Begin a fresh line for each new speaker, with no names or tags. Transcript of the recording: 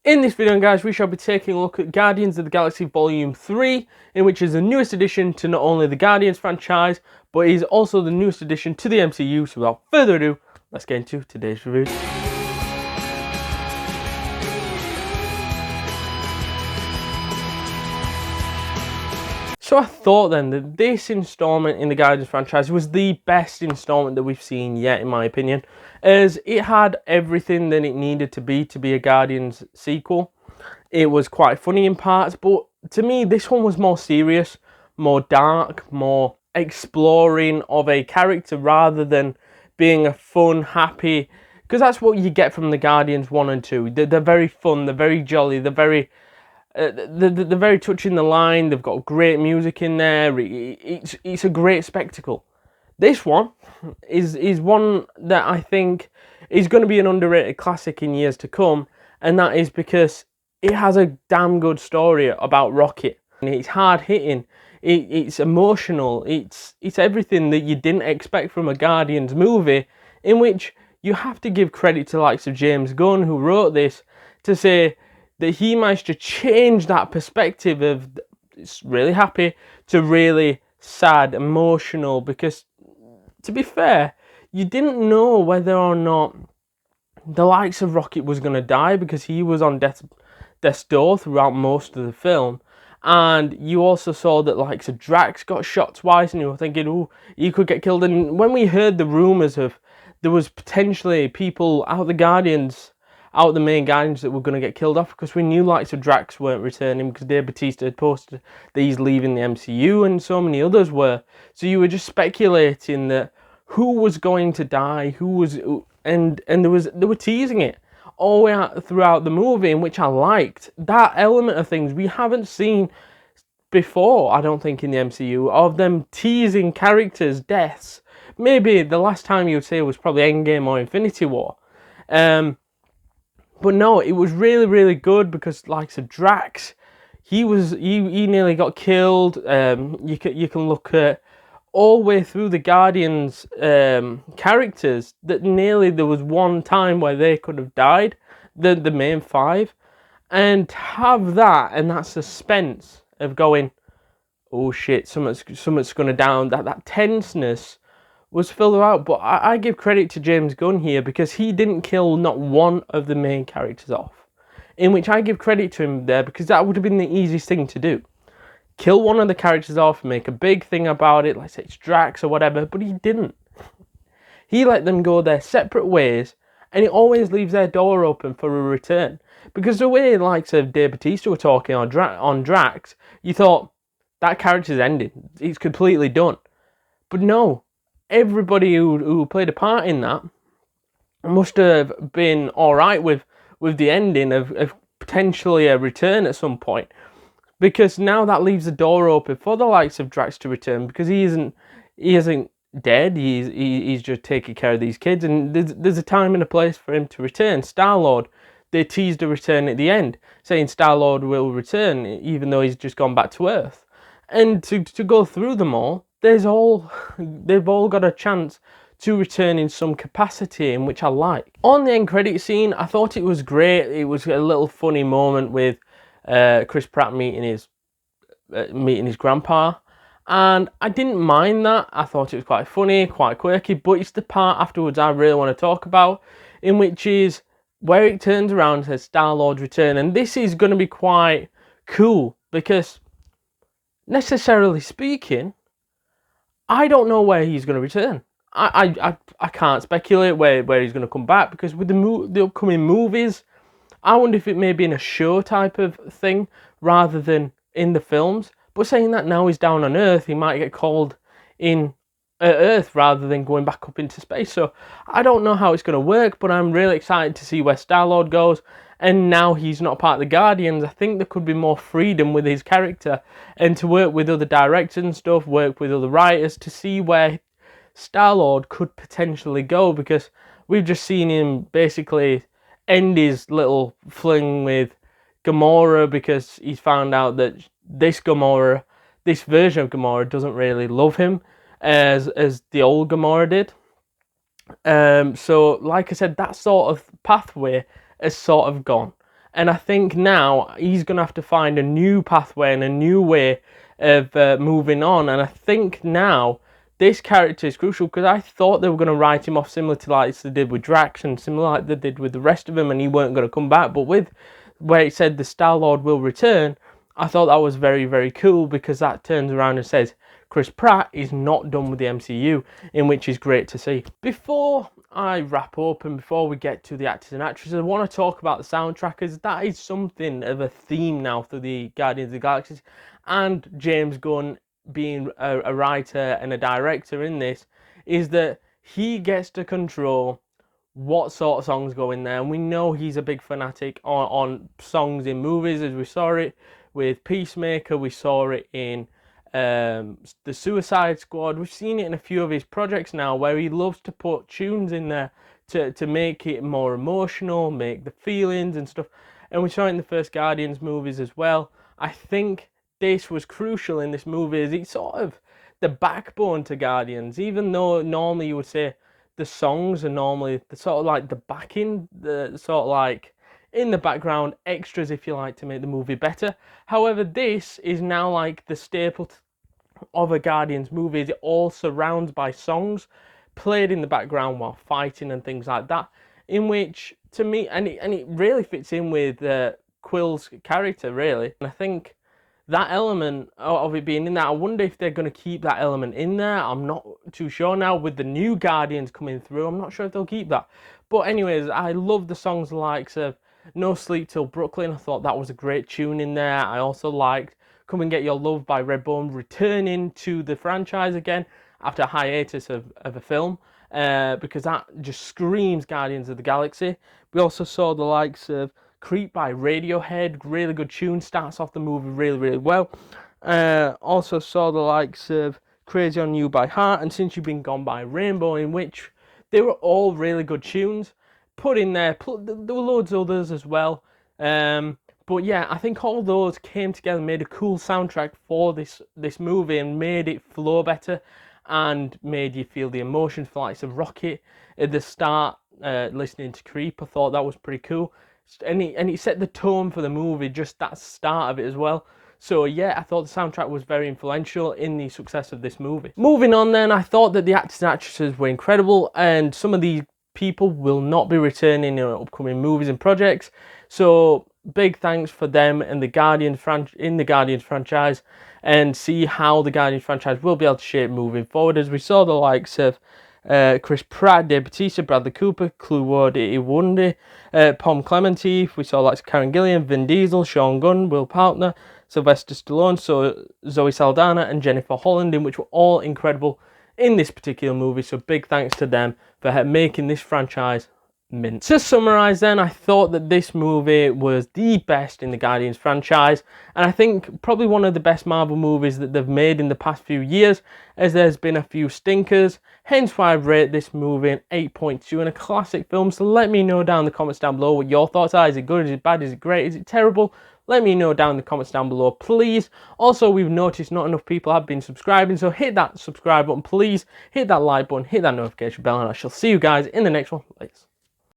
In this video, guys, we shall be taking a look at Guardians of the Galaxy Volume 3, in which is the newest addition to not only the Guardians franchise, but is also the newest addition to the MCU. So without further ado, let's get into today's review. So I thought then that this installment in the Guardians franchise was the best installment that we've seen yet, in my opinion, as it had everything that it needed to be a Guardians sequel. It was quite funny in parts, but to me this one was more serious, more dark, more exploring of a character rather than being a fun, happy, because that's what you get from the Guardians 1 and 2. They're very fun, they're very jolly, they're very touching the line. They've got great music in there. It's a great spectacle. This one is one that I think is going to be an underrated classic in years to come, and that is because it has a damn good story about Rocket. It's hard hitting. It's emotional. It's everything that you didn't expect from a Guardians movie, in which you have to give credit to the likes of James Gunn, who wrote this, to say that he managed to change that perspective of it's really happy to really sad, emotional, because to be fair, you didn't know whether or not the likes of Rocket was going to die, because he was on death's door throughout most of the film. And you also saw that likes of Drax got shot twice, and you were thinking, oh, he could get killed. And when we heard the rumours of there was potentially people out the main Guardians that were going to get killed off, because we knew likes of Drax weren't returning because Bautista had posted that he's leaving the MCU, and so many others were. So you were just speculating that who was going to die, and they were teasing it all the way out throughout the movie, in which I liked that element of things we haven't seen before, I don't think, in the MCU, of them teasing characters' deaths. Maybe the last time you would say was probably Endgame or Infinity War. But no, it was really, really good, because likes of Drax, he nearly got killed. You can look at all the way through the Guardians characters that nearly there was one time where they could have died, the main five, and have that and that suspense of going, oh shit, something's gonna down. That tenseness was filled out. But I give credit to James Gunn here, because he didn't kill not one of the main characters off, in which I give credit to him there, because that would have been the easiest thing to do. Kill one of the characters off, make a big thing about it, like say it's Drax or whatever, but he didn't. He let them go their separate ways, and it always leaves their door open for a return. Because the way likes of Bautista were talking on Drax, you thought that character's ended, it's completely done. But no, everybody who played a part in that must have been alright with the ending of potentially a return at some point. Because now that leaves the door open for the likes of Drax to return, because he isn't dead, he's just taking care of these kids, and there's a time and a place for him to return. Star-Lord, they teased a return at the end, saying Star-Lord will return, even though he's just gone back to Earth. And to go through them all, they've all got a chance to return in some capacity, in which I like. On the end credit scene, I thought it was great. It was a little funny moment with Chris Pratt meeting his grandpa, and I didn't mind that. I thought it was quite funny, quite quirky, but it's the part afterwards I really want to talk about, in which is where it turns around and says Star-Lord's return. And this is going to be quite cool, because necessarily speaking, I don't know where he's going to return. I can't speculate where he's going to come back, because with the upcoming movies, I wonder if it may be in a show type of thing rather than in the films. But saying that, now he's down on Earth, he might get called in Earth rather than going back up into space. So I don't know how it's going to work, but I'm really excited to see where Star-Lord goes. And now he's not part of the Guardians, I think there could be more freedom with his character, and to work with other directors and stuff, work with other writers to see where Star-Lord could potentially go, because we've just seen him basically end his little fling with Gamora, because he's found out that this version of Gamora doesn't really love him as the old Gamora did. So like I said, that sort of pathway has sort of gone. And I think now he's going to have to find a new pathway and a new way of moving on. And I think now this character is crucial, because I thought they were going to write him off similar to like they did with Drax and similar like they did with the rest of them, and he weren't going to come back. But with where it said the Star-Lord will return, I thought that was very, very cool, because that turns around and says Chris Pratt is not done with the MCU, in which is great to see. Before I wrap up and before we get to the actors and actresses, I want to talk about the soundtrack, as that is something of a theme now through the Guardians of the Galaxy, and James Gunn being a writer and a director in this, is that he gets to control what sort of songs go in there. And we know he's a big fanatic on songs in movies, as we saw it with Peacemaker, we saw it in the Suicide Squad. We've seen it in a few of his projects now, where he loves to put tunes in there to make it more emotional, make the feelings and stuff. And we saw it in the first Guardians movies as well. I think this was crucial in this movie, as it's sort of the backbone to Guardians, even though normally you would say the songs are normally the sort of like the backing, the sort of like in the background extras, if you like, to make the movie better. However, this is now like the staple of a Guardians movie. It all surrounds by songs played in the background while fighting and things like that, in which to me, and it really fits in with Quill's character, really. And I think that element of it being in there, I wonder if they're going to keep that element in there. I'm not too sure now with the new Guardians coming through. I'm not sure if they'll keep that. But anyways, I love the songs likes of No Sleep Till Brooklyn. I thought that was a great tune in there. I also liked Come and Get Your Love by Redbone, returning to the franchise again after a hiatus of a film, because that just screams Guardians of the Galaxy. We also saw the likes of Creep by Radiohead, really good tune, starts off the movie really, really well. Also saw the likes of Crazy on You by Heart and Since You've Been Gone by Rainbow, in which they were all really good tunes put in there. There were loads of others as well. But yeah, I think all those came together, made a cool soundtrack for this movie, and made it flow better, and made you feel the emotions for likes of Rocket at the start. Listening to Creep, I thought that was pretty cool. And it set the tone for the movie, just that start of it as well. So yeah, I thought the soundtrack was very influential in the success of this movie. Moving on then, I thought that the actors and actresses were incredible, and some of these people will not be returning in upcoming movies and projects. So big thanks for them and the Guardians franchise, and see how the Guardians franchise will be able to shape moving forward, as we saw the likes of Chris Pratt, Bautista, Bradley Cooper, Chukwudi Iwuji, Pom Klementieff. We saw like Karen Gillian, Vin Diesel, Sean Gunn, Poulter, Sylvester Stallone, so Zoe Saldana and Jennifer Holland, in which were all incredible in this particular movie. So big thanks to them for making this franchise mint. To summarise then, I thought that this movie was the best in the Guardians franchise, and I think probably one of the best Marvel movies that they've made in the past few years, as there's been a few stinkers, hence why I rate this movie an 8.2 and a classic film. So let me know down in the comments down below what your thoughts are. Is it good? Is it bad? Is it great? Is it terrible? Let me know down in the comments down below, please. Also, we've noticed not enough people have been subscribing, so hit that subscribe button, please. Hit that like button, hit that notification bell, and I shall see you guys in the next one. Later.